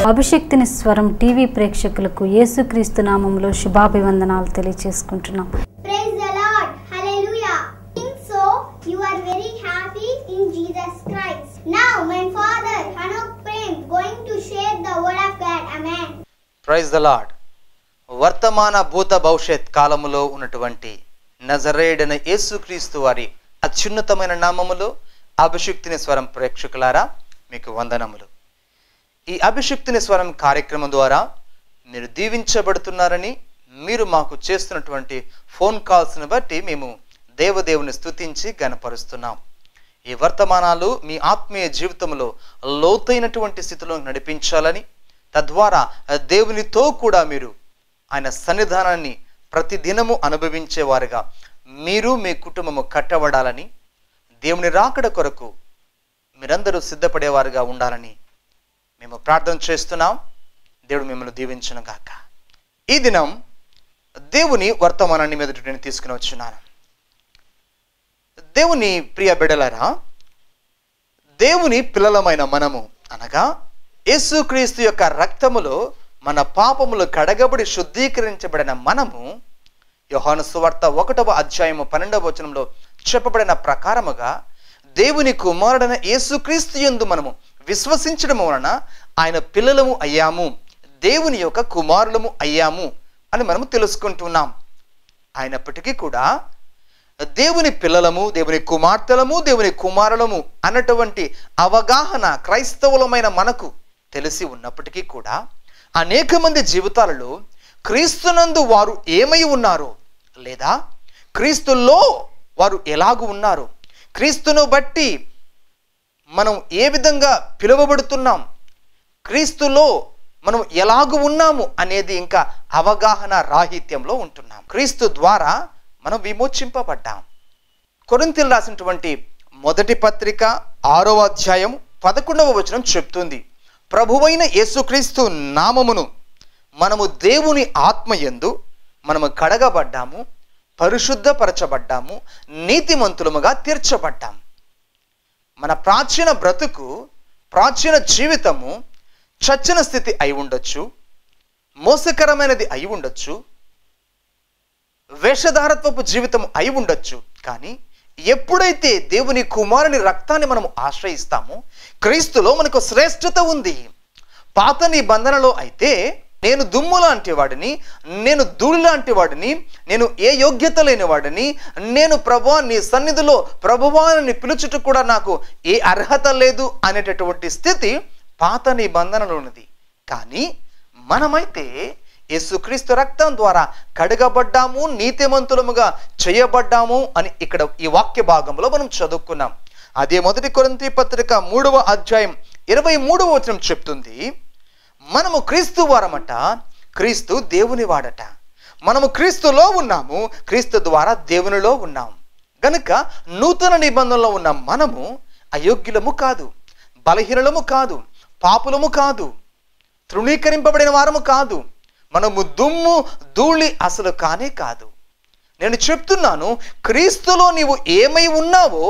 అభిషక్తిని స్వరం టీవీ ప్రేక్షకులకు యేసుక్రీస్తు నామములో శుభాభివందనాలు తెలియజేసుకుంటున్నాం. Praise the Lord. Hallelujah. So you are very happy in Jesus Christ. Now my father Hanok Prem going to share the word of God. Amen. Praise the Lord. వర్తమాన భూత భవిష్యత్ కాలములో ఉన్నటువంటి నజరేయుడైన యేసుక్రీస్తు వారి అత్యున్నతమైన నామములో అభిషక్తిని స్వరం ప్రేక్షకులారా మీకు వందనములు. ఈ అభిషక్తిని స్వరం కార్యక్రమం ద్వారా మీరు దీవించబడుతున్నారని, మీరు మాకు చేస్తున్నటువంటి ఫోన్ కాల్స్ని బట్టి మేము దేవదేవుని స్తుతించి గణపరుస్తున్నాం. ఈ వర్తమానాలు మీ ఆత్మీయ జీవితంలో లోతైనటువంటి స్థితిలో నడిపించాలని, తద్వారా దేవునితో కూడా మీరు ఆయన సన్నిధానాన్ని ప్రతిదినము అనుభవించేవారుగా మీరు మీ కుటుంబము కట్టబడాలని, దేవుని రాకడ కొరకు మీరందరూ సిద్ధపడేవారుగా ఉండాలని మేము ప్రార్థన చేస్తున్నాం. దేవుడు మిమ్మల్ని దీవించును గాక. ఈ దినం దేవుని వర్తమానాన్ని మీద నేను తీసుకుని వచ్చున్నాను. దేవుని ప్రియ బిడ్డలారా, దేవుని పిల్లలమైన మనము అనగా యేసుక్రీస్తు యొక్క రక్తములో మన పాపములు కడగబడి శుద్ధీకరించబడిన మనము యోహాను సువార్త 1వ అధ్యాయము 12వ వచనంలో చెప్పబడిన ప్రకారముగా దేవుని కుమారుడైన యేసుక్రీస్తు యందు మనము విశ్వసించడం వలన ఆయన పిల్లలము అయ్యాము, దేవుని యొక్క కుమారులము అయ్యాము అని మనము తెలుసుకుంటున్నాం. అయినప్పటికీ కూడా దేవుని పిల్లలము, దేవుని కుమార్తెలము, దేవుని కుమారులము అన్నటువంటి అవగాహన క్రైస్తవులమైన మనకు తెలిసి ఉన్నప్పటికీ కూడా అనేక మంది జీవితాలలో క్రీస్తునందు వారు ఏమై ఉన్నారో, లేదా క్రీస్తులో వారు ఎలాగూ ఉన్నారు, క్రీస్తును బట్టి మనం ఏ విధంగా పిలువబడుతున్నాం, క్రీస్తులో మనం ఎలాగూ ఉన్నాము అనేది ఇంకా అవగాహన రాహిత్యంలో ఉంటున్నాం. క్రీస్తు ద్వారా మనం విమోచింపబడ్డాం. కొరింథీయులకు రాసినటువంటి మొదటి పత్రిక 6వ అధ్యాయం 11వ వచనం చెప్తుంది, ప్రభువైన యేసుక్రీస్తు నామమును మనము దేవుని ఆత్మయందు మనము కడగబడ్డాము, పరిశుద్ధపరచబడ్డాము, నీతిమంతులముగా తీర్చబడ్డాము. మన ప్రాచీన బ్రతుకు, ప్రాచీన జీవితము చచ్చిన స్థితి అయి ఉండొచ్చు, మోసకరమైనది అయి ఉండొచ్చు, వేషధారత్వపు జీవితం అయి ఉండొచ్చు. కానీ ఎప్పుడైతే దేవుని కుమారుని రక్తాన్ని మనము ఆశ్రయిస్తామో, క్రీస్తులో మనకు శ్రేష్ఠత ఉంది. పాత నిబంధనలో అయితే నేను దుమ్ము లాంటి వాడిని, నేను ధూళి లాంటి వాడిని, నేను ఏ యోగ్యత లేని వాడిని, నేను ప్రభువా నీ సన్నిధిలో ప్రభువాని పిలుచుట కూడా నాకు ఏ అర్హత లేదు అనేటటువంటి స్థితి పాత నిబంధనలో ఉన్నది. కానీ మనమైతే యేసుక్రీస్తు రక్తం ద్వారా కడగబడ్డాము, నీతిమంతులముగా చేయబడ్డాము అని ఇక్కడ ఈ వాక్య భాగంలో మనం చదువుకున్నాం. అదే మొదటి కొరింథీ పత్రిక 3వ అధ్యాయం 23వ వచనం చెప్తుంది, మనము క్రీస్తు వారమట, క్రీస్తు దేవుని వాడట. మనము క్రీస్తులో ఉన్నాము, క్రీస్తు ద్వారా దేవునిలో ఉన్నాం. గనుక నూతన నిబంధనలో ఉన్న మనము అయోగ్యులము కాదు, బలహీనలము కాదు, పాపులము కాదు, తృణీకరింపబడిన వారము కాదు, మనము దుమ్ము ధూళి అసలు కానే కాదు. నేను చెప్తున్నాను, క్రీస్తులో నీవు ఏమై ఉన్నావో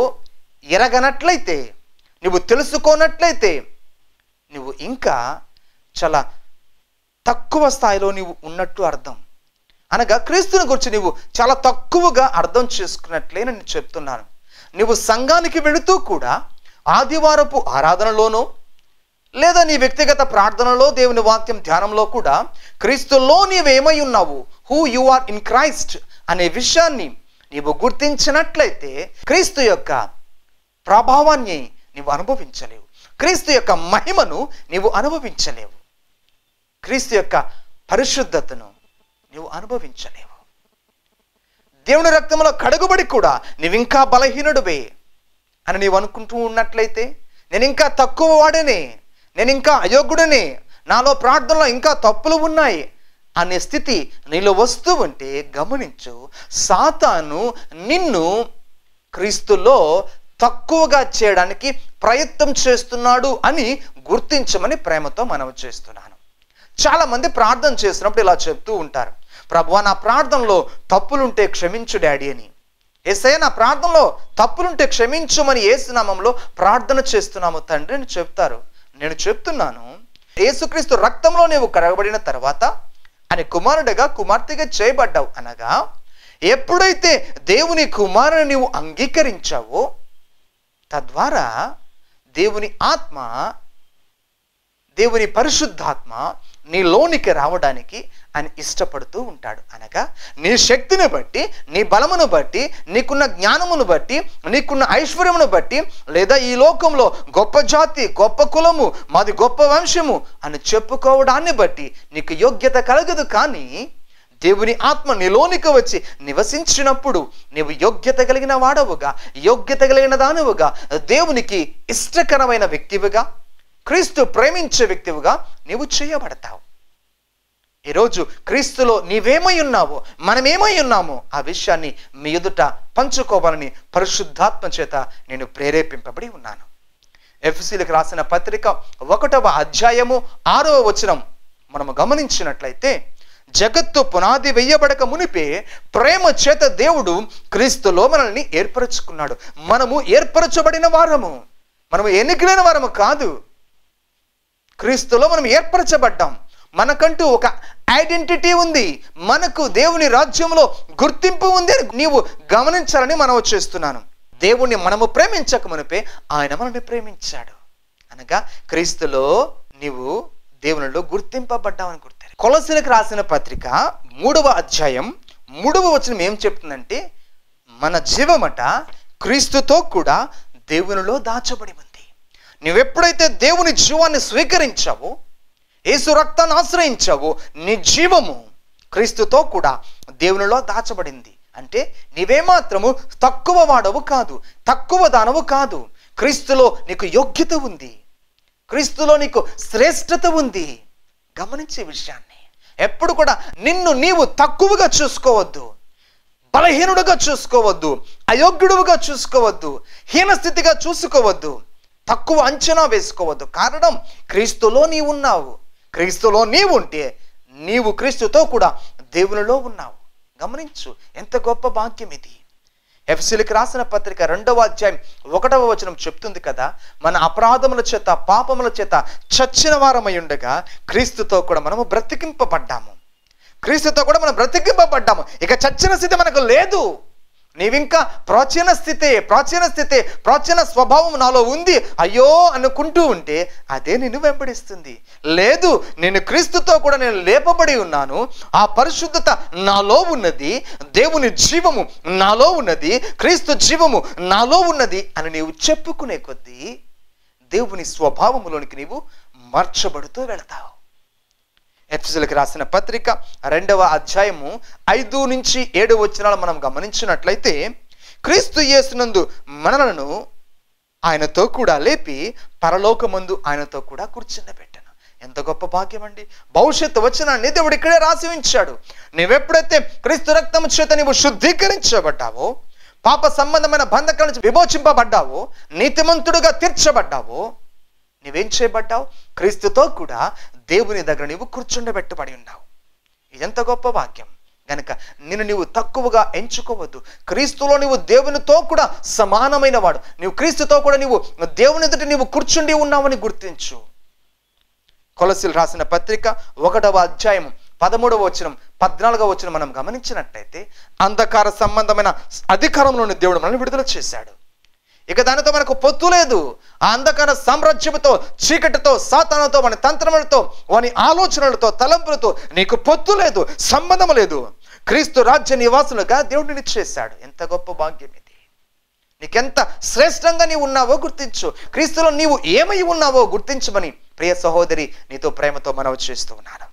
ఎరగనట్లయితే, నువ్వు తెలుసుకోనట్లయితే, నువ్వు ఇంకా చాలా తక్కువ స్థాయిలో నీవు ఉన్నట్టు అర్థం. అనగా క్రీస్తుని గురించి నీవు చాలా తక్కువగా అర్థం చేసుకున్నట్లే నేను చెప్తున్నాను. నువ్వు సంఘానికి వెళుతూ కూడా ఆదివారపు ఆరాధనలోనో లేదా నీ వ్యక్తిగత ప్రార్థనలో, దేవుని వాక్యం ధ్యానంలో కూడా క్రీస్తులో నీవేమై ఉన్నావు, who you are in Christ అనే విషయాన్ని నీవు గుర్తించినట్లయితే క్రీస్తు యొక్క ప్రభావాన్ని నీవు అనుభవించలేవు, క్రీస్తు యొక్క మహిమను నీవు అనుభవించలేవు, క్రీస్తు యొక్క పరిశుద్ధతను నీవు అనుభవించలేవు. దేవుని రక్తంలో కడుగుబడి కూడా నీవు ఇంకా బలహీనుడివే అని నీవు అనుకుంటూ ఉన్నట్లయితే, నేను ఇంకా తక్కువ వాడనే, నేను ఇంకా అయోగ్యుడనే, నాలో ప్రార్థనలో ఇంకా తప్పులు ఉన్నాయి అనే స్థితి నీలో వస్తూ ఉంటే గమనించు, సాతాను నిన్ను క్రీస్తులో తక్కువగా చేయడానికి ప్రయత్నం చేస్తున్నాడు అని గుర్తించమని ప్రేమతో మనవి చేస్తున్నాను. చాలామంది ప్రార్థన చేసినప్పుడు ఇలా చెప్తూ ఉంటారు, ప్రభువా నా ప్రార్థనలో తప్పులుంటే క్షమించు డాడీ అని. యేసయ్య నా ప్రార్థనలో తప్పులుంటే క్షమించమని యేసు నామములో ప్రార్థన చేస్తున్నాము తండ్రి అని చెప్తారు. నేను చెప్తున్నాను, యేసుక్రీస్తు రక్తంలో నీవు కడగబడిన తర్వాత ఆయన కుమారుడిగా కుమార్తెగా చేయబడ్డావు అనగా ఎప్పుడైతే దేవుని కుమారుని నీవు అంగీకరించావో తద్వారా దేవుని ఆత్మ, దేవుని పరిశుద్ధాత్మ నీలోనికి రావడానికి ఆయన ఇష్టపడుతూ ఉంటాడు. అనగా నీ శక్తిని బట్టి, నీ బలమును బట్టి, నీకున్న జ్ఞానమును బట్టి, నీకున్న ఐశ్వర్యమును బట్టి, లేదా ఈ లోకంలో గొప్ప జాతి, గొప్ప కులము, మాది గొప్ప వంశము అని చెప్పుకోవడాన్ని బట్టి నీకు యోగ్యత కలగదు. కానీ దేవుని ఆత్మ నీలోనికి వచ్చి నివసించినప్పుడు నీవు యోగ్యత కలిగిన వాడవుగా, యోగ్యత కలిగిన దానివుగా, దేవునికి ఇష్టకరమైన వ్యక్తివిగా, క్రీస్తు ప్రేమించే వ్యక్తివిగా నీవు చేయబడతావు. ఈరోజు క్రీస్తులో నీవేమై ఉన్నావో, మనమేమై ఉన్నామో ఆ విషయాన్ని మీ ఎదుట పంచుకోవాలని పరిశుద్ధాత్మ చేత నేను ప్రేరేపింపబడి ఉన్నాను. ఎఫెసీయులకు రాసిన పత్రిక 1వ అధ్యాయము 6వ వచనం మనము గమనించినట్లయితే, జగత్తు పునాది వెయ్యబడక మునిపే ప్రేమ చేత దేవుడు క్రీస్తులో మనల్ని ఏర్పరచుకున్నాడు. మనము ఏర్పరచబడిన వారము, మనము ఎన్నికైన వారము కాదు. క్రీస్తులో మనం ఏర్పరచబడ్డాం. మనకంటూ ఒక ఐడెంటిటీ ఉంది, మనకు దేవుని రాజ్యంలో గుర్తింపు ఉంది అని నీవు గమనించాలని మనం చేస్తున్నాను. దేవుణ్ణి మనము ప్రేమించక మునిపే ఆయన మనల్ని ప్రేమించాడు. అనగా క్రీస్తులో నీవు దేవునిలో గుర్తింపబడ్డామని గుర్తు. కొలస్సీలకు రాసిన పత్రిక 3వ అధ్యాయం 3వ వచనం ఏం చెప్తుందంటే, మన జీవమట క్రీస్తుతో కూడా దేవునిలో దాచబడి ఉంది. నువ్వెప్పుడైతే దేవుని జీవాన్ని స్వీకరించావో, యేసు రక్తాన్ని ఆశ్రయించావో, నీ జీవము క్రీస్తుతో కూడా దేవునిలో దాచబడింది. అంటే నీవేమాత్రము తక్కువ వాడవు కాదు, తక్కువ దానవు కాదు. క్రీస్తులో నీకు యోగ్యత ఉంది, క్రీస్తులో నీకు శ్రేష్టత ఉంది. గమనించే విషయాన్ని ఎప్పుడు కూడా నిన్ను నీవు తక్కువగా చూసుకోవద్దు, బలహీనుడుగా చూసుకోవద్దు, అయోగ్యుడుగా చూసుకోవద్దు, హీనస్థితిగా చూసుకోవద్దు, తక్కువ అంచనా వేసుకోవద్దు. కారణం క్రీస్తులో నీవు ఉన్నావు. క్రీస్తులో నీవు ఉంటే నీవు క్రీస్తుతో కూడా దేవునిలో ఉన్నావు. గమనించు, ఎంత గొప్ప భాగ్యం ఇది. ఎఫెసీయులకు రాసిన పత్రిక 2వ అధ్యాయం 1వ వచనం చెప్తుంది కదా, మన అపరాధముల చేత, పాపముల చేత చచ్చిన వారమై ఉండగా క్రీస్తుతో కూడా మనము బ్రతికింపబడ్డాము. క్రీస్తుతో కూడా మనం బ్రతికింపబడ్డాము. ఇక చచ్చిన స్థితి మనకు లేదు. నీవింకా ప్రాచీన స్వభావం నాలో ఉంది అయ్యో అనుకుంటూ ఉంటే అదే నిన్ను వెంబడిస్తుంది. లేదు, నేను క్రీస్తుతో కూడా నేను లేపబడి ఉన్నాను, ఆ పరిశుద్ధత నాలో ఉన్నది, దేవుని జీవము నాలో ఉన్నది, క్రీస్తు జీవము నాలో ఉన్నది అని నీవు చెప్పుకునే కొద్దీ దేవుని స్వభావములోనికి నీవు మార్చబడుతూ వెళతావు. ఎఫెసీయులకు రాసిన పత్రిక 2వ అధ్యాయము 5 నుంచి 7 వచనాలు మనం గమనించినట్లయితే, క్రీస్తు యేసునందు మనలను ఆయనతో కూడా లేపి పరలోకమందు ఆయనతో కూడా కూర్చుండబెట్టను. ఎంత గొప్ప భాగ్యం అండి. భవిష్యత్తు వచనాన్ని దేవుడు ఇక్కడే రాసి ఉంచాడు. నీవెప్పుడైతే క్రీస్తు రక్తము చేత నీవు శుద్ధీకరించబడ్డావో, పాప సంబంధమైన బంధకాల నుంచి విమోచింపబడ్డావో, నీతిమంతుడుగా తీర్చబడ్డావో, నీవేం చేయబడ్డావు? క్రీస్తుతో కూడా దేవుని దగ్గర నీవు కూర్చుండబెట్టబడి ఉన్నావు. ఇదెంత గొప్ప భాగ్యం. గనుక నిన్ను నీవు తక్కువగా ఎంచుకోవద్దు. క్రీస్తులో నీవు దేవునితో కూడా సమానమైన వాడు. నీవు క్రీస్తుతో కూడా నీవు దేవుని ఎదుట నీవు కూర్చుండి ఉన్నావని గుర్తించు. కొలస్సీలు రాసిన పత్రిక 1వ అధ్యాయం 13వ వచనం 14వ వచనం మనం గమనించినట్లయితే, అంధకార సంబంధమైన అధికారంలోని దేవుడు మనల్ని విడుదల చేశాడు. ఇక దానితో మనకు పొత్తు లేదు. ఆ అంధకార సామ్రాజ్యముతో, చీకటితో, సాతానుతో, వాని తంత్రములతో, వాని ఆలోచనలతో, తలంపులతో నీకు పొత్తు లేదు, సంబంధం లేదు. క్రీస్తు రాజ్య నివాసులుగా దేవుడిని చేశాడు. ఎంత గొప్ప భాగ్యం ఇది. నీకెంత శ్రేష్టంగా నీవు ఉన్నావో గుర్తించు. క్రీస్తులో నీవు ఏమై ఉన్నావో గుర్తించమని ప్రియ సహోదరి నీతో ప్రేమతో మనవి చేస్తూ ఉన్నాను.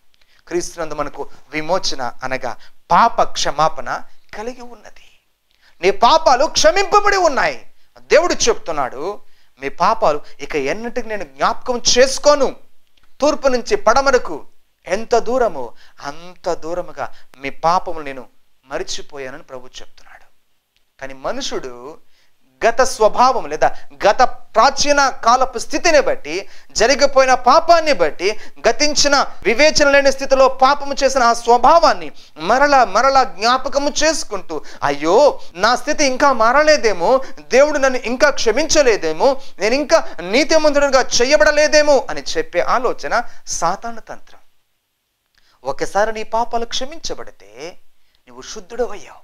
క్రీస్తునందు మనకు విమోచన అనగా పాప క్షమాపణ కలిగి ఉన్నది. నీ పాపాలు క్షమింపబడి ఉన్నాయి. దేవుడు చెప్తున్నాడు, మీ పాపాలు ఇక ఎన్నటికి నేను జ్ఞాపకం చేసుకోను. తూర్పు నుంచి పడమరకు ఎంత దూరమో అంత దూరముగా మీ పాపములు నేను మరిచిపోయానని ప్రభు చెప్తున్నాడు. కానీ మనుషుడు గత స్వభావం లేదా గత ప్రాచీన కాలపు స్థితిని బట్టి, జరిగిపోయిన పాపాన్ని బట్టి, గతించిన వివేచన లేని స్థితిలో పాపము చేసిన ఆ స్వభావాన్ని మరలా జ్ఞాపకము చేసుకుంటూ, అయ్యో నా స్థితి ఇంకా మారలేదేమో, దేవుడు నన్ను ఇంకా క్షమించలేదేమో, నేను ఇంకా నీతిమంతుడిగా చేయబడలేదేమో అని చెప్పే ఆలోచన సాతాను తంత్రం. ఒకసారి నీ పాపాలు క్షమించబడితే నువ్వు శుద్ధుడవయ్యావు.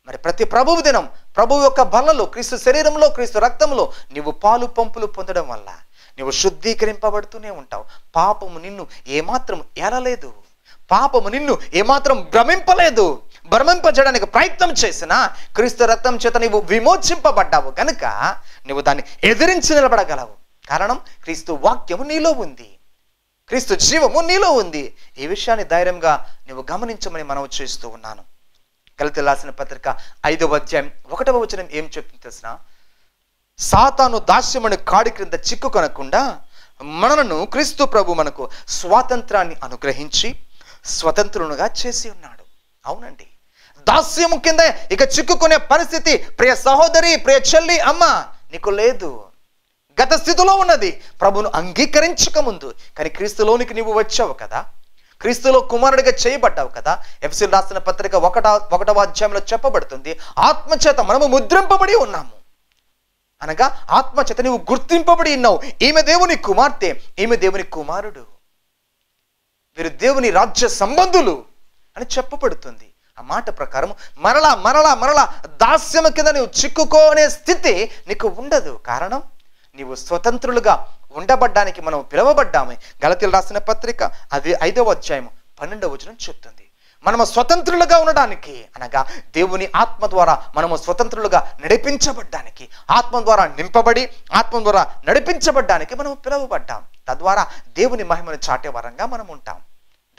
మరి ప్రతి ప్రభువు దినం ప్రభువు యొక్క బలలో, క్రీస్తు శరీరంలో, క్రీస్తు రక్తంలో నీవు పాలు పంపులు పొందడం వల్ల నువ్వు శుద్ధీకరింపబడుతూనే ఉంటావు. పాపము నిన్ను ఏమాత్రం ఏలలేదు, పాపము నిన్ను ఏమాత్రం భ్రమింపలేదు. భ్రమింపజేయడానికి ప్రయత్నం చేసినా క్రీస్తు రక్తం చేత నీవు విమోచింపబడ్డావు కనుక నువ్వు దాన్ని ఎదిరించి నిలబడగలవు. కారణం క్రీస్తు వాక్యము నీలో ఉంది, క్రీస్తు జీవము నీలో ఉంది. ఈ విషయాన్ని ధైర్యంగా నువ్వు గమనించమని మనవి చేస్తూ ఉన్నాను. గలతీయులకు రాసిన పత్రిక 5వ అధ్యాయం 1వ వచనం ఏం చెప్తుంది తెలిసిన? సాతాను దాస్యమని కాడి క్రింద చిక్కుకొనకుండా మనలను క్రీస్తు ప్రభు మనకు స్వాతంత్రాన్ని అనుగ్రహించి స్వతంత్రులుగా చేసి ఉన్నాడు. అవునండి, దాస్యము కింద ఇక చిక్కుకునే పరిస్థితి ప్రియ సహోదరి, ప్రియ చెల్లి, అమ్మ నీకు లేదు. గత స్థితిలో ఉన్నది ప్రభును అంగీకరించక ముందు. కానీ క్రీస్తులోనికి నీవు వచ్చావు కదా, క్రీస్తులో కుమారుడిగా చేయబడ్డావు కదా. ఎఫెసీయులకు రాసిన పత్రిక 1వ అధ్యాయంలో చెప్పబడుతుంది, ఆత్మచేత మనము ముద్రింపబడి ఉన్నాము. అనగా ఆత్మచేత నీవు గుర్తింపబడి ఉన్నావు. ఈమె దేవుని కుమార్తె, ఈమె దేవుని కుమారుడు, వీరు దేవుని రాజ్య సంబంధులు అని చెప్పబడుతుంది. ఆ మాట ప్రకారం మరలా దాస్యము కింద నీవు చిక్కుకోనే స్థితి నీకు ఉండదు. కారణం నీవు స్వతంత్రులుగా ఉండబడ్డానికి మనం పిలువబడ్డాము. గలతీయులకు రాసిన పత్రిక 5వ అధ్యాయం 12వ వచనం చెప్తుంది. మనము స్వతంత్రులుగా ఉండడానికి, అనగా దేవుని ఆత్మ ద్వారా మనము స్వతంత్రులుగా నడిపించబడ్డానికి, ఆత్మ ద్వారా నింపబడి ఆత్మ ద్వారా నడిపించబడ్డానికి మనం పిలువబడ్డాం. తద్వారా దేవుని మహిమను చాటే వరంగా మనం ఉంటాం.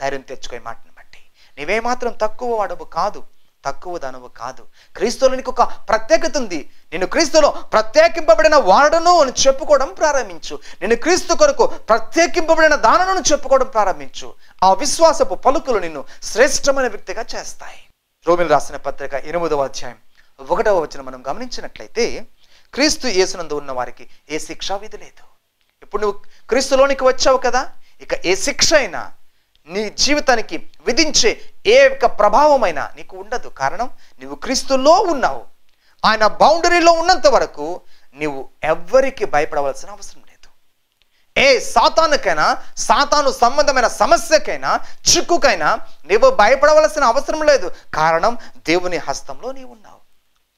ధైర్యం తెచ్చుకునే మాటను బట్టి నీవేమాత్రం తక్కువ వాడవు కాదు, తక్కువ దానవు కాదు. క్రీస్తులో నీకు ఒక ప్రత్యేకత ఉంది. నేను క్రీస్తులో ప్రత్యేకింపబడిన వాడను అని చెప్పుకోవడం ప్రారంభించు. నేను క్రీస్తు కొరకు ప్రత్యేకింపబడిన దానను చెప్పుకోవడం ప్రారంభించు. ఆ విశ్వాసపు పలుకులు నిన్ను శ్రేష్టమైన వ్యక్తిగా చేస్తాయి. రోమీయులకు రాసిన పత్రిక 8వ అధ్యాయం 1వ వచనం మనం గమనించినట్లయితే, క్రీస్తు యేసునందు ఉన్న వారికి ఏ శిక్షా విధి లేదు. ఇప్పుడు నువ్వు క్రీస్తులోనికి వచ్చావు కదా, ఇక ఏ శిక్ష అయినా నీ జీవితానికి విధించే ఏ యొక్క ప్రభావమైనా నీకు ఉండదు. కారణం నువ్వు క్రీస్తులో ఉన్నావు. ఆయన బౌండరీలో ఉన్నంత వరకు నీవు ఎవ్వరికి భయపడవలసిన అవసరం లేదు. ఏ సాతానుకైనా, సాతాను సంబంధమైన సమస్యకైనా, చిక్కుకైనా నీవు భయపడవలసిన అవసరం లేదు. కారణం దేవుని హస్తంలో నీవు ఉన్నావు.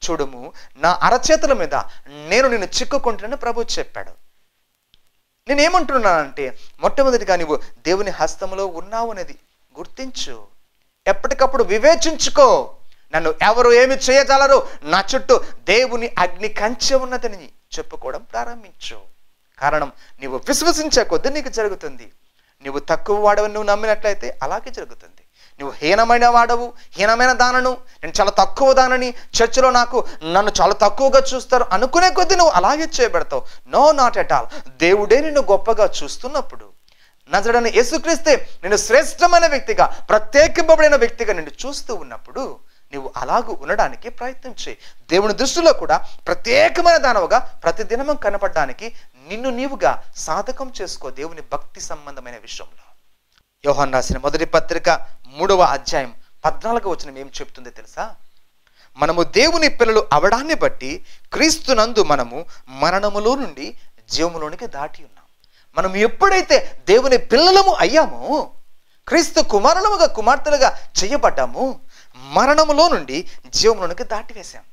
చూడుము, నా అరచేతుల మీద నేను నిన్ను చిక్కుకుంటానని ప్రభు చెప్పాడు. నేనేమంటున్నానంటే, మొట్టమొదటిగా నీవు దేవుని హస్తములో ఉన్నావు అనేది గుర్తించు. ఎప్పటికప్పుడు వివేచించుకో. నన్ను ఎవరు ఏమి చేయగలరు, నా చుట్టూ దేవుని అగ్ని కంచె ఉన్నదని చెప్పుకోవడం ప్రారంభించు. కారణం నీవు విశ్వసించే కొద్దీ నీకు జరుగుతుంది. నువ్వు తక్కువ వాడవని నువ్వు నమ్మినట్లయితే అలాగే జరుగుతుంది. నువ్వు హీనమైన వాడవు, హీనమైన దానను, నేను చాలా తక్కువ దానని, చర్చిలో నన్ను చాలా తక్కువగా చూస్తారు అనుకునే కొద్దీ నువ్వు అలాగే చేయబడతావు. No, not at all. దేవుడే నిన్ను గొప్పగా చూస్తున్నప్పుడు, నజరేయుడైన యేసుక్రీస్తే నిన్ను శ్రేష్టమైన వ్యక్తిగా, ప్రత్యేకింపబడిన వ్యక్తిగా నిన్ను చూస్తూ ఉన్నప్పుడు నువ్వు అలాగూ ఉండడానికి ప్రయత్నం చేయి. దేవుని దృష్టిలో కూడా ప్రత్యేకమైన దానవుగా ప్రతిదినము కనపడడానికి నిన్ను నీవుగా సాధకం చేసుకో దేవుని భక్తి సంబంధమైన విషయంలో. యోహాను రాసిన మొదటి పత్రిక 3వ అధ్యాయం 14వ వచనం ఏం చెప్తుందో తెలుసా? మనము దేవుని పిల్లలు అవడాన్ని బట్టి క్రీస్తునందు మనము మరణములో నుండి జీవములోనికి దాటి ఉన్నాం. మనం ఎప్పుడైతే దేవుని పిల్లలము అయ్యామో, క్రీస్తు కుమారులముగా కుమార్తెలుగా చేయబడ్డాము, మరణములో నుండి జీవములోనికి దాటివేశాం.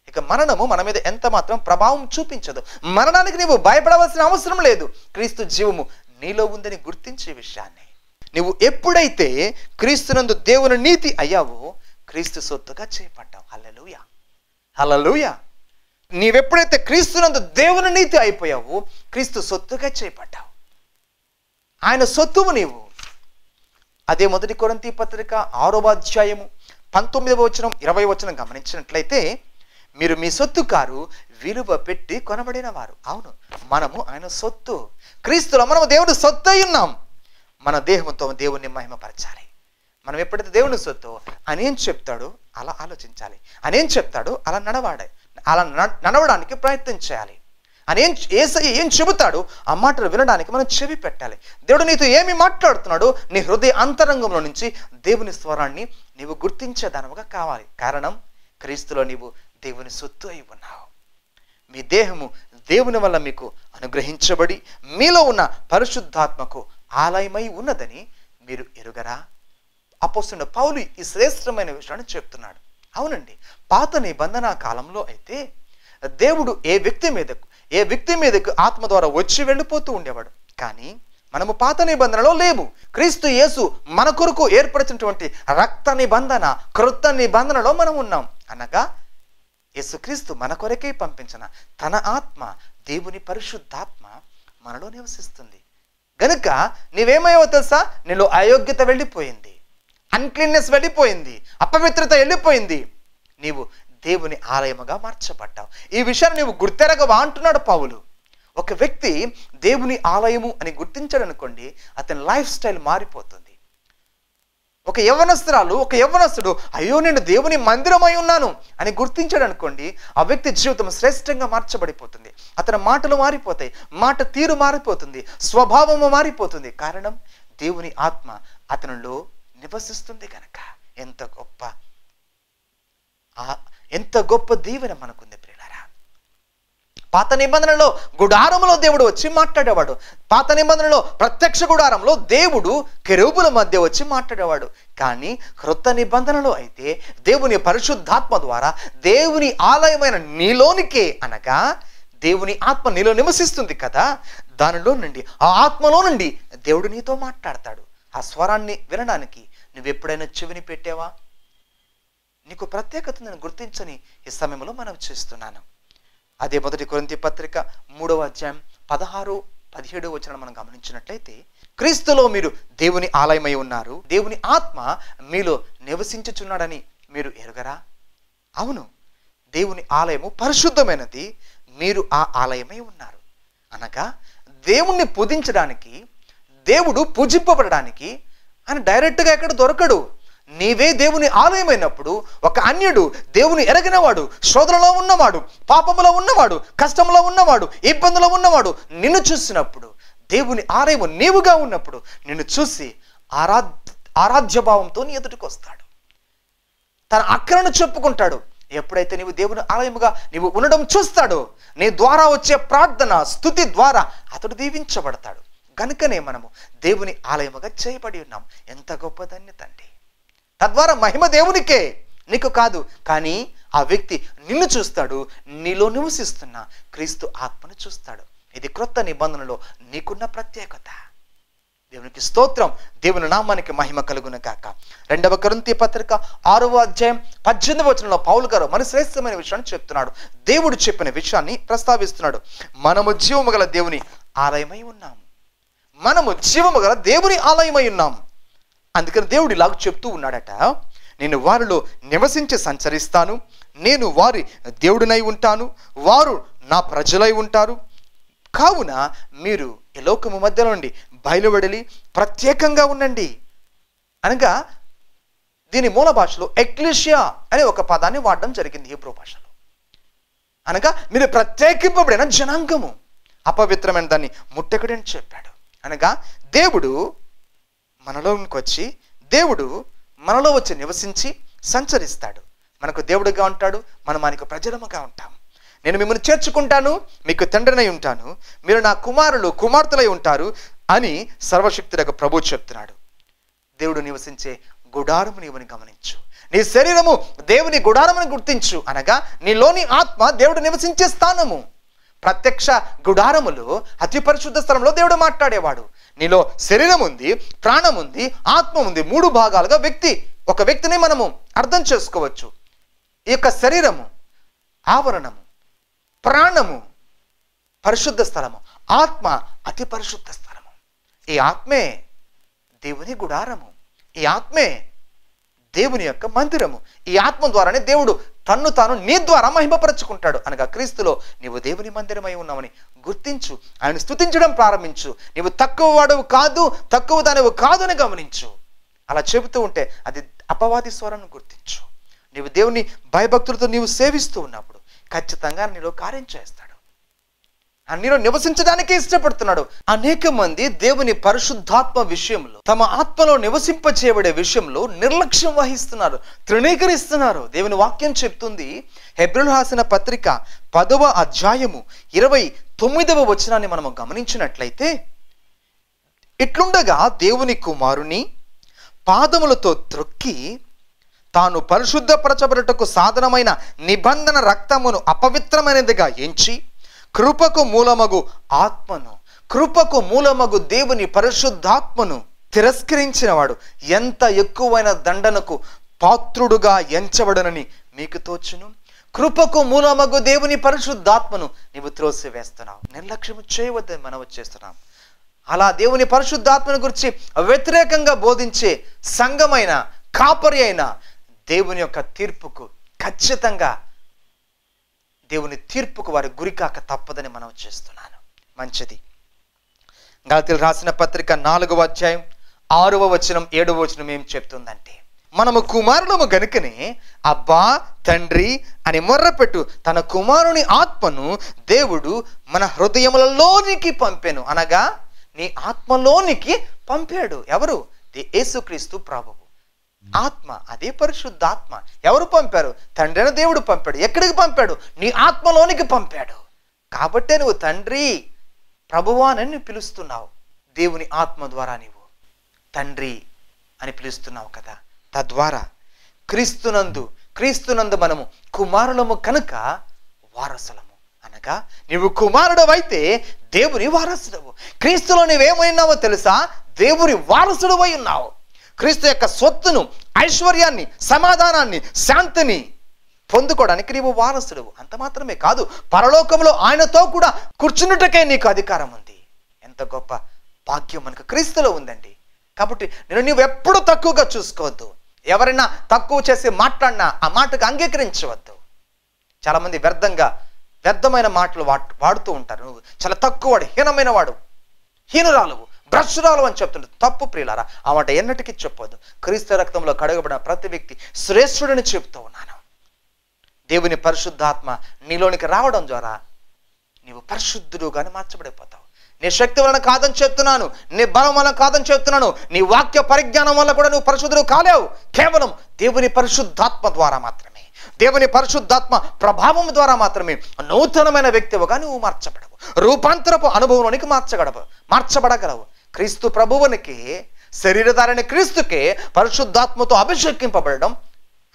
ఇక మరణము మన మీద ఎంత మాత్రం ప్రభావం చూపించదు. మరణానికి నీవు భయపడవలసిన అవసరం లేదు. క్రీస్తు జీవము నీలో ఉందని గుర్తించే విషయాన్ని నువ్వు ఎప్పుడైతే క్రీస్తునందు దేవుని నీతి అయ్యావో, క్రీస్తు సొత్తుగా చేయబడ్డావు. హల్లెలూయా, హల్లెలూయా. నీవెప్పుడైతే క్రీస్తునందు దేవుని నీతి అయిపోయావో, క్రీస్తు సొత్తుగా చేయబడ్డావు. ఆయన సొత్తువు నీవు. అదే మొదటి కొరింథీ పత్రిక 6వ అధ్యాయము 19వ వచనం 20వ వచనం గమనించినట్లయితే, మీరు మీ సొత్తు కారు, విలువ పెట్టి కొనబడిన వారు. అవును, మనము ఆయన సొత్తు. క్రీస్తులో మనము దేవుడు సొత్తు అయి ఉన్నాం. మన దేహంతో దేవుణ్ణి మహిమపరచాలి. మనం ఎప్పుడైతే దేవుని సొత్తు అనేం చెప్తాడో అలా ఆలోచించాలి, అనేం చెప్తాడో అలా అలా నడవడానికి ప్రయత్నం చేయాలి. అని యేసయ్య ఏం చెబుతాడు ఆ మాటలు వినడానికి మనం చెవి పెట్టాలి. దేవుడు నీతో ఏమి మాట్లాడుతున్నాడు నీ హృదయ అంతరంగంలో నుంచి దేవుని స్వరాన్ని నీవు గుర్తించేదానముగా కావాలి. కారణం క్రీస్తులో నీవు దేవుని సొత్తు అయి ఉన్నావు. మీ దేహము దేవుని వల్ల మీకు అనుగ్రహించబడి మీలో ఉన్న పరిశుద్ధాత్మకు ఆలయమై ఉన్నదని మీరు ఎరుగరా? అపోస్తలుడైన పౌలు ఈ శ్రేష్టమైన విషయాన్ని చెప్తున్నాడు. అవునండి, పాత నిబంధన కాలంలో అయితే దేవుడు ఏ వ్యక్తి మీదకు ఆత్మ ద్వారా వచ్చి వెళ్ళిపోతూ ఉండేవాడు. కానీ మనము పాత నిబంధనలో లేము. క్రీస్తు యేసు మన కొరకు ఏర్పరిచినటువంటి రక్త నిబంధన, క్రొత్త నిబంధనలో మనం ఉన్నాం. అనగా యేసుక్రీస్తు మన కొరకే పంపించిన తన ఆత్మ, దేవుని పరిశుద్ధాత్మ మనలో నివసిస్తుంది. గనుక నీవేమయ్యో తెలుసా? నీలో అయోగ్యత వెళ్ళిపోయింది, అన్క్లీన్నెస్ వెళ్ళిపోయింది, అపవిత్రత వెళ్ళిపోయింది. నీవు దేవుని ఆలయముగా మార్చబడ్డావు. ఈ విషయాన్ని నీవు గుర్తెరగవా అంటున్నాడు పౌలు. ఒక వ్యక్తి దేవుని ఆలయము అని గుర్తించాడు అనుకోండి, అతని లైఫ్ స్టైల్ మారిపోతుంది. ఒక యవ్వనస్తుడు అయ్యో నేను దేవుని మందిరమై ఉన్నాను అని గుర్తించాడు అనుకోండి, ఆ వ్యక్తి జీవితం శ్రేష్టంగా మార్చబడిపోతుంది. అతని మాటలు మారిపోతాయి, మాట తీరు మారిపోతుంది, స్వభావము మారిపోతుంది. కారణం దేవుని ఆత్మ అతనిలో నివసిస్తుంది కనుక. ఎంత గొప్ప దీవెన మనకుంది ప్రియులారా. పాత నిబంధనలో గుడారములో దేవుడు వచ్చి మాట్లాడేవాడు. పాత నిబంధనలో ప్రత్యక్ష గుడారంలో దేవుడు కెరూబుల మధ్య వచ్చి మాట్లాడేవాడు. కానీ క్రొత్త నిబంధనలో అయితే దేవుని పరిశుద్ధాత్మ ద్వారా దేవుని ఆలయమైన నీలోనికే, అనగా దేవుని ఆత్మ నీలో నివసిస్తుంది కదా, దానిలో నుండి, ఆ ఆత్మలో నుండి దేవుడు నీతో మాట్లాడతాడు. ఆ స్వరాన్ని వినడానికి నువ్వు ఎప్పుడైనా చెవిని పెట్టావా? నీకు ప్రత్యేకత నేను గుర్తించని ఈ సమయంలో మనం చేస్తున్నాను. అదే 1 కొరింథీ పత్రిక 3వ అధ్యాయం 16-17 వచనం మనం గమనించినట్లయితే, క్రీస్తులో మీరు దేవుని ఆలయమై ఉన్నారు, దేవుని ఆత్మ మీలో నివసించుచున్నాడని మీరు ఎరుగరా? అవును, దేవుని ఆలయము పరిశుద్ధమైనది, మీరు ఆ ఆలయమై ఉన్నారు. అనగా దేవుణ్ణి పూజించడానికి, దేవుడు పూజింపబడడానికి ఆయన డైరెక్ట్గా ఎక్కడ దొరకడు. నీవే దేవుని ఆలయమైనప్పుడు ఒక అన్యుడు, దేవుని ఎరగినవాడు, శోధనలో ఉన్నవాడు, పాపములో ఉన్నవాడు, కష్టంలో ఉన్నవాడు, ఇబ్బందులో ఉన్నవాడు నిన్ను చూసినప్పుడు, దేవుని ఆలయము నీవుగా ఉన్నప్పుడు నిన్ను చూసి ఆరాధ్యభావంతో నీ ఎదుటికి వస్తాడు. తన అక్కరను చెప్పుకుంటాడు. ఎప్పుడైతే నీవు దేవుని ఆలయముగా నీవు ఉండడం చూస్తాడో, నీ ద్వారా వచ్చే ప్రార్థన, స్తుతి ద్వారా అతడు దీవించబడతాడు. కనుకనే మనము దేవుని ఆలయముగా చేయబడి ఉన్నాం. ఎంత గొప్ప ధన్యత అండి. తద్వారా మహిమ దేవునికే, నీకు కాదు. కానీ ఆ వ్యక్తి నిన్ను చూస్తాడు, నీలో నివసిస్తున్న క్రీస్తు ఆత్మను చూస్తాడు. ఇది క్రొత్త నిబంధనలో నీకున్న ప్రత్యేకత. దేవునికి స్తోత్రం, దేవుని నామానికి మహిమ కలుగును గాక. 2వ కొరింథీ పత్రిక 6వ అధ్యాయం 18వ వచనంలో పౌలు గారు మన శ్రేష్టమైన విషయాన్ని చెప్తున్నాడు. దేవుడు చెప్పిన విషయాన్ని ప్రస్తావిస్తున్నాడు. మనము జీవము గల దేవుని ఆలయమై ఉన్నాము. మనము జీవము గల దేవుని ఆలయమై ఉన్నాము. అందుకని దేవుడు ఇలాగ చెప్తూ ఉన్నాడట, నేను వారిలో నివసించి సంచరిస్తాను, నేను వారి దేవుడినై ఉంటాను, వారు నా ప్రజలై ఉంటారు. కావున మీరు ఈ లోకము మధ్యలో నుండి బయలువెడలి ప్రత్యేకంగా ఉండండి. అనగా దీని మూల భాషలో ఎక్లీషియా అనే ఒక పదాన్ని వాడడం జరిగింది హీబ్రూ భాషలో. అనగా మీరు ప్రత్యేకింపబడిన జనాంగము, అపవిత్రమైన దాన్ని ముట్టకుడని చెప్పాడు. అనగా దేవుడు మనలోకి వచ్చి, దేవుడు మనలో వచ్చి నివసించి సంచరిస్తాడు. మనకు దేవుడుగా ఉంటాడు, మనం ఆయనకు ప్రజలముగా ఉంటాం. నేను మిమ్మల్ని చేర్చుకుంటాను, మీకు తండ్రినై ఉంటాను, మీరు నా కుమారులు కుమార్తెలై ఉంటారు అని సర్వశక్తుడకు ప్రభువు చెప్తున్నాడు. దేవుడు నివసించే గుడారము నీవుని గమనించు. నీ శరీరము దేవుని గుడారముని గుర్తించు. అనగా నీలోని ఆత్మ దేవుడు నివసించే స్థానము. ప్రత్యక్ష గుడారములో అతి పరిశుద్ధ స్థలంలో దేవుడు మాట్లాడేవాడు. నీలో శరీరం ఉంది, ప్రాణం ఉంది, ఆత్మ ఉంది. 3 భాగాలుగా ఒక వ్యక్తిని మనము అర్థం చేసుకోవచ్చు. ఈ యొక్క శరీరము, ఆవరణము, ప్రాణము పరిశుద్ధ స్థలము, ఆత్మ అతి పరిశుద్ధ స్థలము. ఈ ఆత్మే దేవుని గుడారము, ఈ ఆత్మే దేవుని యొక్క మందిరము. ఈ ఆత్మ ద్వారానే దేవుడు తన్ను తాను నీ ద్వారా మహిమపరచుకుంటాడు. అనగా క్రీస్తులో నీవు దేవుని మందిరమై ఉన్నావని గుర్తించు, ఆయన స్తుతించడం ప్రారంభించు. నీవు తక్కువ వాడవు కాదు, తక్కువ దానివు కాదు అని గమనించు. అలా చెబుతూ ఉంటే అది అపవాది స్వరాన్ని గుర్తించు. నీవు దేవుని భయభక్తులతో నీవు సేవిస్తూ ఉన్నప్పుడు ఖచ్చితంగా నీలో కార్యం చేస్తాడు. నీలో నివసించడానికి ఇష్టపడుతున్నాడు. అనేక మంది దేవుని పరిశుద్ధాత్మ విషయంలో, తమ ఆత్మలో నివసింపచేయబడే విషయంలో నిర్లక్ష్యం వహిస్తున్నారు, తృణీకరిస్తున్నారు. దేవుని వాక్యం చెప్తుంది, హెబ్రీయులకు రాసిన పత్రిక 10వ అధ్యాయము 29వ వచనాన్ని మనము గమనించినట్లయితే, ఇట్లుండగా దేవుని కుమారుని పాదములతో త్రొక్కి తాను పరిశుద్ధపరచబడుటకు సాధనమైన నిబంధన రక్తమును అపవిత్రమైనదిగా ఎంచి కృపకు మూలమగు దేవుని పరిశుద్ధాత్మను తిరస్కరించిన వాడు ఎంత ఎక్కువైన దండనకు పాత్రుడుగా ఎంచబడనని మీకు తోచును. కృపకు మూలమగు దేవుని పరిశుద్ధాత్మను నీవు త్రోసివేస్తున్నావు. నిర్లక్ష్యం చేయవద్దని మనం చేస్తున్నాం. అలా దేవుని పరిశుద్ధాత్మను గురించి వ్యతిరేకంగా బోధించే సంఘమైన, కాపరి అయిన దేవుని యొక్క తీర్పుకు, ఖచ్చితంగా దేవుని తీర్పుకు వారి గురికాక తప్పదని మనం చేస్తున్నాను. మంచిది. గలతీయులకు రాసిన పత్రిక 4వ అధ్యాయం 6వ వచనం 7వ వచనం ఏం చెప్తుందంటే, మనము కుమారులము గనుకనే అబ్బా తండ్రి అని మొర్రపెట్టు తన కుమారుని ఆత్మను దేవుడు మన హృదయములలోనికి పంపెను. అనగా నీ ఆత్మలోనికి పంపాడు. ఎవరు? యేసుక్రీస్తు ప్రభువు. ఆత్మ, అదే పరిశుద్ధాత్మ. ఎవరు పంపారు? తండ్రి అయిన దేవుడు పంపాడు. ఎక్కడికి పంపాడు? నీ ఆత్మలోనికి పంపాడు. కాబట్టే నువ్వు తండ్రి, ప్రభువా అని పిలుస్తున్నావు. దేవుని ఆత్మ ద్వారా నీవు తండ్రి అని పిలుస్తున్నావు కదా. తద్వారా క్రీస్తునందు మనము కుమారులము కనుక వారసులము. అనగా నీవు కుమారుడవైతే దేవుని వారసుడవు. క్రీస్తులో నీవేమైనావో తెలుసా? దేవుని వారసుడవై ఉన్నావు. క్రీస్తు యొక్క స్వత్తును, ఐశ్వర్యాన్ని, సమాధానాన్ని, శాంతిని పొందుకోవడానికి నీవు వారసుడు. అంత మాత్రమే కాదు, పరలోకంలో ఆయనతో కూడా కూర్చున్నటకే నీకు అధికారం ఉంది. ఎంత గొప్ప భాగ్యం మనకు క్రీస్తులో ఉందండి. కాబట్టి నీవు ఎప్పుడు తక్కువగా చూసుకోవద్దు. ఎవరైనా తక్కువ చేసి మాట్లాడినా ఆ మాటకు అంగీకరించవద్దు. చాలామంది వ్యర్థమైన మాటలు వాడుతూ ఉంటారు. నువ్వు చాలా తక్కువవాడు, హీనమైన వాడు, హీనురాలువు, భ్రష్టురాలు అని చెప్తుంటారు. తప్పు ప్రియులారా, ఆ మాట ఎన్నటికీ చెప్పొద్దు. క్రీస్తు రక్తంలో కడగబడిన ప్రతి వ్యక్తి శ్రేష్ఠుడని చెప్తూ ఉన్నాను. దేవుని పరిశుద్ధాత్మ నీలోనికి రావడం ద్వారా నీవు పరిశుద్ధుడుగానే మార్చబడిపోతావు. నీ శక్తి వలన కాదని చెప్తున్నాను, నీ బలం వలన కాదని చెప్తున్నాను, నీ వాక్య పరిజ్ఞానం వల్ల కూడా నువ్వు పరిశుద్ధుడు కాలేవు. కేవలం దేవుని పరిశుద్ధాత్మ ద్వారా మాత్రమే, దేవుని పరిశుద్ధాత్మ ప్రభావం ద్వారా మాత్రమే నూతనమైన వ్యక్తిగా నువ్వు మార్చబడవు. రూపాంతరపు అనుభవంలోనికి మార్చబడగలవు. క్రీస్తు ప్రభువునికి, శరీరధారిని క్రీస్తుకే పరిశుద్ధాత్మతో అభిషేకింపబడడం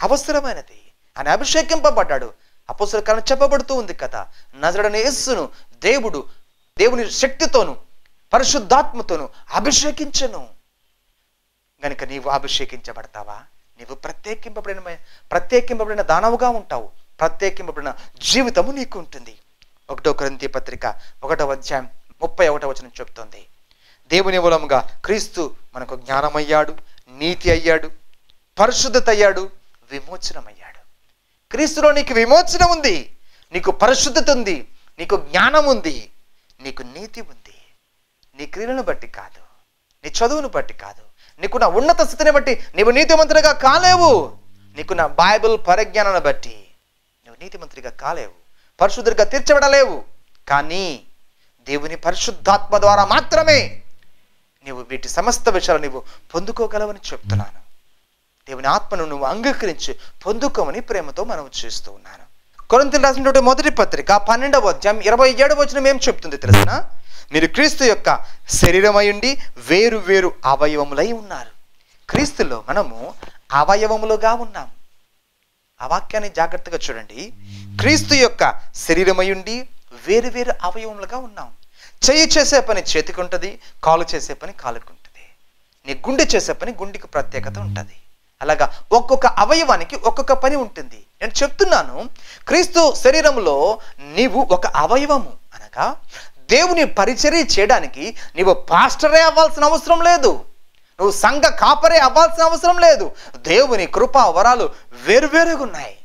అవసరమైనది. ఆయన అభిషేకింపబడ్డాడు. అపోస్తలుల కాలం చెప్పబడుతూ ఉంది కదా, నజరేయుడైన యేసును దేవుని శక్తితోను పరిశుద్ధాత్మతోను అభిషేకించెను. గనుక నీవు అభిషేకించబడతావా? నీవు ప్రత్యేకింపబడిన దానవుగా ఉంటావు. ప్రత్యేకింపబడిన జీవితము నీకు ఉంటుంది. 1 కొరింథీ పత్రిక 1వ అధ్యాయం 31వ వచనం చెప్తోంది, దేవుని మూలముగా క్రీస్తు మనకు జ్ఞానమయ్యాడు, నీతి అయ్యాడు, పరిశుద్ధత అయ్యాడు, విమోచనమయ్యాడు. క్రీస్తులో నీకు విమోచనం ఉంది, నీకు పరిశుద్ధత ఉంది, నీకు జ్ఞానం ఉంది, నీకు నీతి ఉంది. నీ క్రియలను బట్టి కాదు, నీ చదువును బట్టి కాదు, నీకున్న ఉన్నత స్థితిని బట్టి నీవు నీతిమంతుడిగా కాలేవు. నీకున్న బైబిల్ పరిజ్ఞానాన్ని బట్టి నువ్వు నీతిమంతుడిగా కాలేవు, పరిశుద్ధుడిగా తీర్చబడలేవు. కానీ దేవుని పరిశుద్ధాత్మ ద్వారా మాత్రమే నీవు వీటి సమస్త విషయాలు నీవు పొందుకోగలవని చెప్తున్నాను. దేవుని ఆత్మను నువ్వు అంగీకరించి పొందుకోమని ప్రేమతో మనం చేస్తూ ఉన్నాను. కొరింథీయులకు రాసినటువంటి మొదటి పత్రిక 12వ అధ్యాయం 27వ వచనం ఏం చెప్తుంది తెలుసిన? మీరు క్రీస్తు యొక్క శరీరమయుండి వేరు వేరు అవయవములై ఉన్నారు. క్రీస్తులో మనము అవయవములుగా ఉన్నాం. ఆ వాక్యాన్ని జాగ్రత్తగా చూడండి. క్రీస్తు యొక్క శరీరమయుండి వేరు వేరు అవయవములుగా ఉన్నాం. చెయ్యి చేసే పని చేతికి ఉంటుంది, కాలు చేసే పని కాలుకు ఉంటుంది, నీ గుండె చేసే పని గుండెకి ప్రత్యేకత ఉంటుంది. అలాగా ఒక్కొక్క అవయవానికి ఒక్కొక్క పని ఉంటుంది. నేను చెప్తున్నాను, క్రీస్తు శరీరంలో నీవు ఒక అవయవము. అనగా దేవుని పరిచర్య చేయడానికి నీవు పాస్టరే అవ్వాల్సిన అవసరం లేదు, నువ్వు సంఘ కాపరే అవ్వాల్సిన అవసరం లేదు. దేవుని కృపా వరాలు వేరువేరుగా ఉన్నాయి.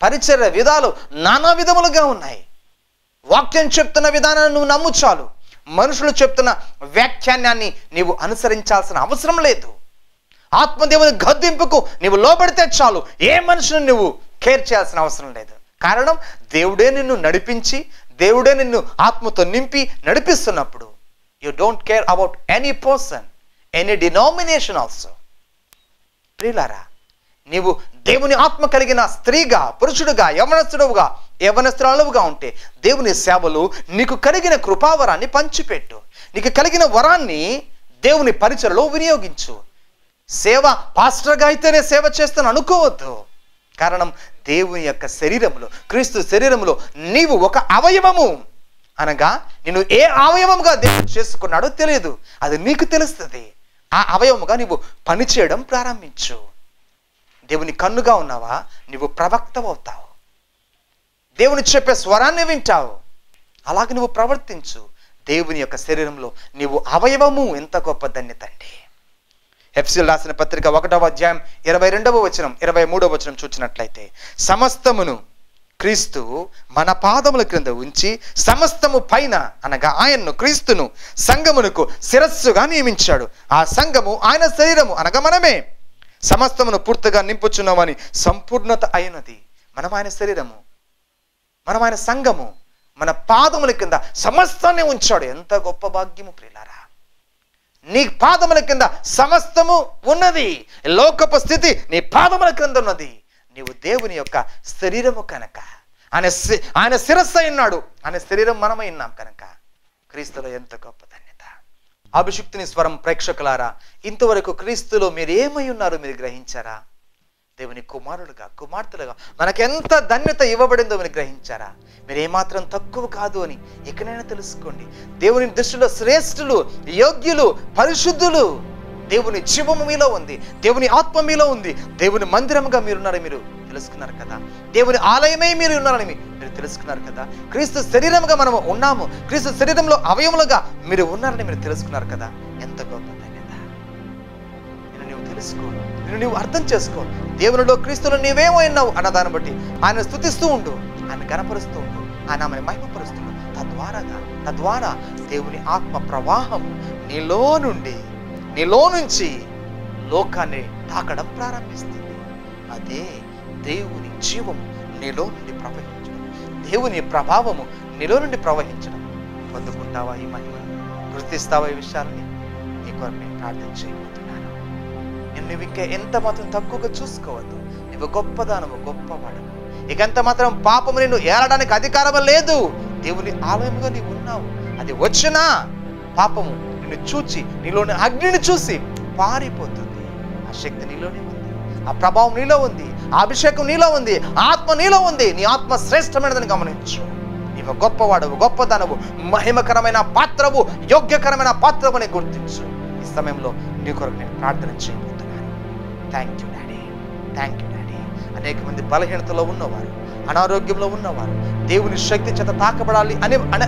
పరిచర్య విధాలు నానా విధములుగా ఉన్నాయి. వాక్యం చెప్తున్న విధానాన్ని నువ్వు నమ్ము చాలు. మనుషులు చెప్తున్న వ్యాఖ్యానాన్ని నీవు అనుసరించాల్సిన అవసరం లేదు. ఆత్మదేవుని గద్దింపుకు నీవు లోబడితే చాలు. ఏ మనుషుని నువ్వు కేర్ చేయాల్సిన అవసరం లేదు. కారణం దేవుడే నిన్ను నడిపించి, దేవుడే నిన్ను ఆత్మతో నింపి నడిపిస్తున్నప్పుడు you don't care about any person, any denomination also. ప్రియులారా, నీవు దేవుని ఆత్మ కలిగిన స్త్రీగా, పురుషుడుగా, యవనస్తురాలుగా ఉంటే దేవుని సేవలు నీకు కలిగిన కృపావరాన్ని పంచిపెట్టు. నీకు కలిగిన వరాన్ని దేవుని పరిచయలో వినియోగించు. సేవ పాస్టర్గా అయితేనే సేవ చేస్తాను అనుకోవద్దు. కారణం దేవుని యొక్క శరీరంలో, క్రీస్తు శరీరంలో నీవు ఒక అవయవము. అనగా నిన్ను ఏ అవయవముగా దేవుడు చేసుకున్నాడో తెలియదు, అది నీకు తెలుస్తుంది. ఆ అవయవముగా నీవు పనిచేయడం ప్రారంభించు. దేవుని కన్నుగా ఉన్నావా, నీవు ప్రవక్తవవుతావు. దేవుని చెప్పే స్వరాన్ని వింటావు, అలాగే నువ్వు ప్రవర్తించు. దేవుని యొక్క శరీరంలో నీవు అవయవము. ఎంత గొప్ప ధన్యత అండి. ఎఫెసీయులకు రాసిన పత్రిక 1వ అధ్యాయం 22వ వచనం 23వ వచనం చూసినట్లయితే, సమస్తమును క్రీస్తు మన పాదముల క్రింద ఉంచి సమస్తము పైన అనగా ఆయన్ను, క్రీస్తును సంఘమునకు శిరస్సుగా నియమించాడు. ఆ సంఘము ఆయన శరీరము అనగా మనమే. సమస్తమును పూర్తిగా నింపుచున్నామని సంపూర్ణత అయినది. మనం ఆయన శరీరము, మనం ఆయన సంఘము. మన పాదముల కింద సమస్తాన్ని ఉంచాడు. ఎంత గొప్ప భాగ్యము ప్రియులారా. నీ పాదముల కింద సమస్తము ఉన్నది. లోకపు స్థితి నీ పాదముల క్రింద ఉన్నది. నీవు దేవుని యొక్క శరీరము కనుక, ఆయన శిరస్సు అయినాడు, ఆయన శరీరం మనమై ఉన్నాం కనుక క్రీస్తులో ఎంత గొప్ప ధన్యత. అభిషిక్తుని స్వరం ప్రేక్షకులారా, ఇంతవరకు క్రీస్తులో మీరు ఏమై ఉన్నారో మీరు గ్రహించారా? దేవుని కుమారులుగా, కుమార్తెలుగా మనకెంత ధన్యత ఇవ్వబడిందో మీరు గ్రహించారా? మీరు ఏమాత్రం తక్కువ కాదు అని ఎక్కడైనా తెలుసుకోండి. దేవుని దృష్టిలో శ్రేష్ఠులు, యోగ్యులు, పరిశుద్ధులు. దేవుని జీవము మీలో ఉంది, దేవుని ఆత్మ మీలో ఉంది. దేవుని మందిరముగా మీరున్నారని మీరు తెలుసుకున్నారు కదా. దేవుని ఆలయమే మీరు ఉన్నారని మీరు తెలుసుకున్నారు కదా. క్రీస్తు శరీరముగా మనము ఉన్నాము, క్రీస్తు శరీరంలో అవయములుగా మీరు ఉన్నారని మీరు తెలుసుకున్నారు కదా. ఎంత గొప్ప ధన్యత. నేను నీవు తెలుసుకో, నేను నీవు అర్థం చేసుకో. దేవునిలో, క్రీస్తులో నీవేమో ఉన్నావు అన్న దాన్ని బట్టి ఆయన స్తుతిస్తూ ఉండు, ఆయన గణపరుస్తూ ఉండు, ఆయన ఆమెను మహిమపరుస్తూ. తద్వారా దేవుని ఆత్మ ప్రవాహం నీలో నుంచి లోకాన్ని తాకడం ప్రారంభిస్తుంది. అదే దేవుని జీవము నీలో నుండి ప్రవహించడం, దేవుని ప్రభావము నీలో నుండి ప్రవహించడం. పొందుకుంటావా ఈ మహిమ? గుర్తిస్తావా ఈ విషయాలని? నీ కొరకు నేను ప్రార్థన చేయబోతున్నాను. నువ్వు ఇంకా ఎంత మాత్రం తక్కువగా చూసుకోవద్దు. నువ్వు గొప్పదానము, గొప్పవాడము. ఇకంత మాత్రం పాపము నిన్ను ఏలడానికి అధికారం లేదు. దేవుని ఆలయముగా నీవు ఉన్నావు. అది వచ్చినా పాపము నిన్ను చూచి, నీలోని అగ్నిని చూసి పారిపోతుంది. ఆ శక్తి నీలోనే ఉంది, ఆ ప్రభావం నీలో ఉంది, ఆ అభిషేకం నీలో ఉంది, ఆత్మ నీలో ఉంది. నీ ఆత్మ శ్రేష్టమైనదని గమనించు. నీవు గొప్పవాడవు, గొప్పదానవు, మహిమకరమైన పాత్రవు, యోగ్యకరమైన పాత్రవు అని గుర్తించు. ఈ సమయంలో నీ కొరకు నేను ప్రార్థన చేయబోతున్నాను. Thank you daddy, thank you daddy. అనేక మంది బలహీనతలో ఉన్నవారు, అనారోగ్యంలో ఉన్నవారు, దేవుని శక్తి చేత తాకబడాలి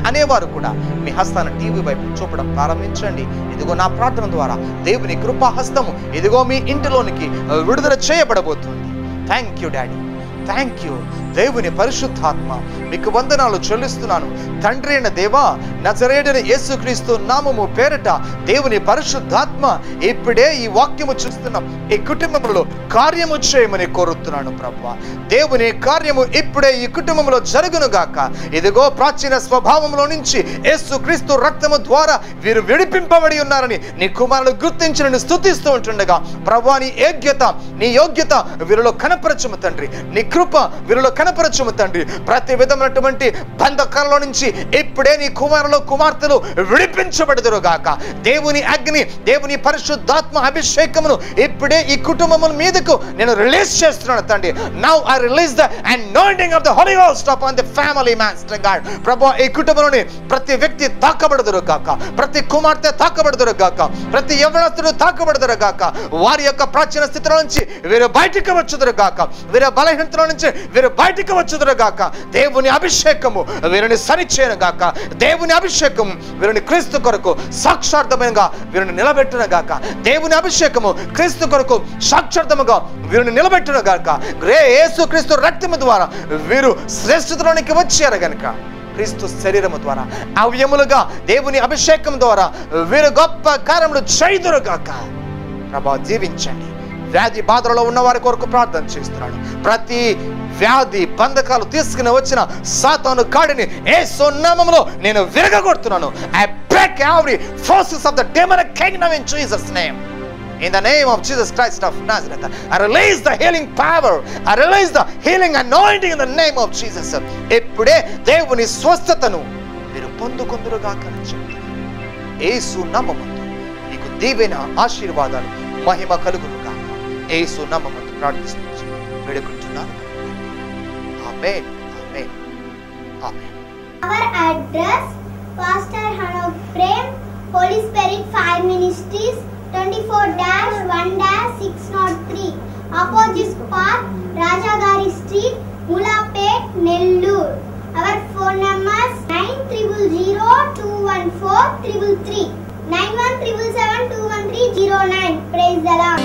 అనేవారు కూడా మీ హస్తాన్ని టీవీ వైపు చూపడం ప్రారంభించండి. ఇదిగో నా ప్రార్థన ద్వారా దేవుని కృపా హస్తము ఇదిగో మీ ఇంటిలోనికి విడుదల చేయబడబోతుంది. Thank you daddy, thank you. దేవుని పరిశుద్ధాత్మ మీకు వందనాలు చెల్లిస్తున్నాను. తండ్రి అయిన దేవా, నజరేయుడైన యేసుక్రీస్తు నామము పేరిట దేవుని పరిశుద్ధాత్మ ఇప్పుడే ఈ వాక్యము చూస్తున్నాం ఈ కుటుంబంలో కార్యము చేయమని కోరుతున్నాను ప్రభువా. దేవుని కార్యము ఇప్పుడే ఈ కుటుంబంలో జరుగును గాక. ఇదిగో ప్రాచీన స్వభావంలో నుంచి యేసుక్రీస్తు రక్తము ద్వారా వీరు విడిపింపబడి ఉన్నారని నీ కుమారులు గుర్తించి స్తుతిస్తూ ఉంటుండగా ప్రభువా, నీ యోగ్యత వీరిలో కనపరచము తండ్రి. నీ కృప వీరిలో కనపరచము తండ్రి. ప్రతి విధమైనటువంటి బంధకాలలో నుంచి ఇప్పుడే నీ కుమారులు, కుమార్తెలు విడిపించబడుదురు గాక. దేవుని అగ్ని, దేవుని పరిశుద్ధాత్మ అభిషేకమును ఇప్పుడే ఈ కుటుంబముల మీదకు నేను రిలీజ్ చేస్తున్నాను తండ్రి. Now I release the anointing of the holy ghost upon the family master God. ప్రభువా, ఈ కుటుంబంలోని ప్రతి వ్యక్తి తాకబడుదురు గాక, ప్రతి కుమార్తె తాకబడుదురు గాక, ప్రతి యవ్వనస్తుడు తాకబడుదురు గాక. వారి యొక్క ప్రాచీన స్థితిలో నుంచి వీరు బయటికి వచ్చుదురు గాక, వీరి బలహీనతలో నుంచి వీరు బయటికి వచ్చుదురు గాక. దేవుని అభిషేకము వీరిని సరిచేయను గాక. దేవుని అభిషేకము వీరిని క్రీస్తు కొరకు సాక్షార్థంగా వీరిని నిలబెట్టును గాక. దేవుని అభిషేకము క్రీస్తు కొరకు సాక్షార్థముగా వీరిని నిలబెట్టును గాక. యేసుక్రీస్తు రక్తము ద్వారా వీరు శ్రేష్ఠతలోనికి వచ్చారు గనుక క్రీస్తు శరీరము ద్వారా అవయములుగా దేవుని అభిషేకం ద్వారా వీరు గొప్ప కార్యములు చేయుదురు గాక. ప్రభా, జీవించండి, వ్యాధి బాధలలో ఉన్న వారి కొరకు ప్రార్థన చేస్తున్నాడు. ప్రతి వ్యాధి బంధకాలు తీసుకుని వచ్చిన సాతాను కాడిని యేసు నామములో నేను విరగగొడుతున్నాను. I break every forces of the demonic kingdom in Jesus' name. In the name of Jesus Christ of Nazareth, I release the healing power. I release the healing anointing in the name of Jesus. ఇప్పుడే దేవుని స్వస్థతను మీరు పొందుకొందురుగాక అని చెప్తున్నాను. యేసు నామములో మీకు దీవెన, ఆశీర్వాదాలు, మహిమ కలుగునుగాక. యేసు నామములో ప్రార్థిస్తూ వేడుకుంటున్నాను. ఆమేన్, ఆమేన్, ఆమేన్. Our address: Pastor Hanok Prem, Holy Spirit Fire Ministries, 24-1-603, Opposite Park, Rajagari Street, Mulapet, Nellore. Our phone numbers: 9000-214-333, 9177721309. Praise the Lord.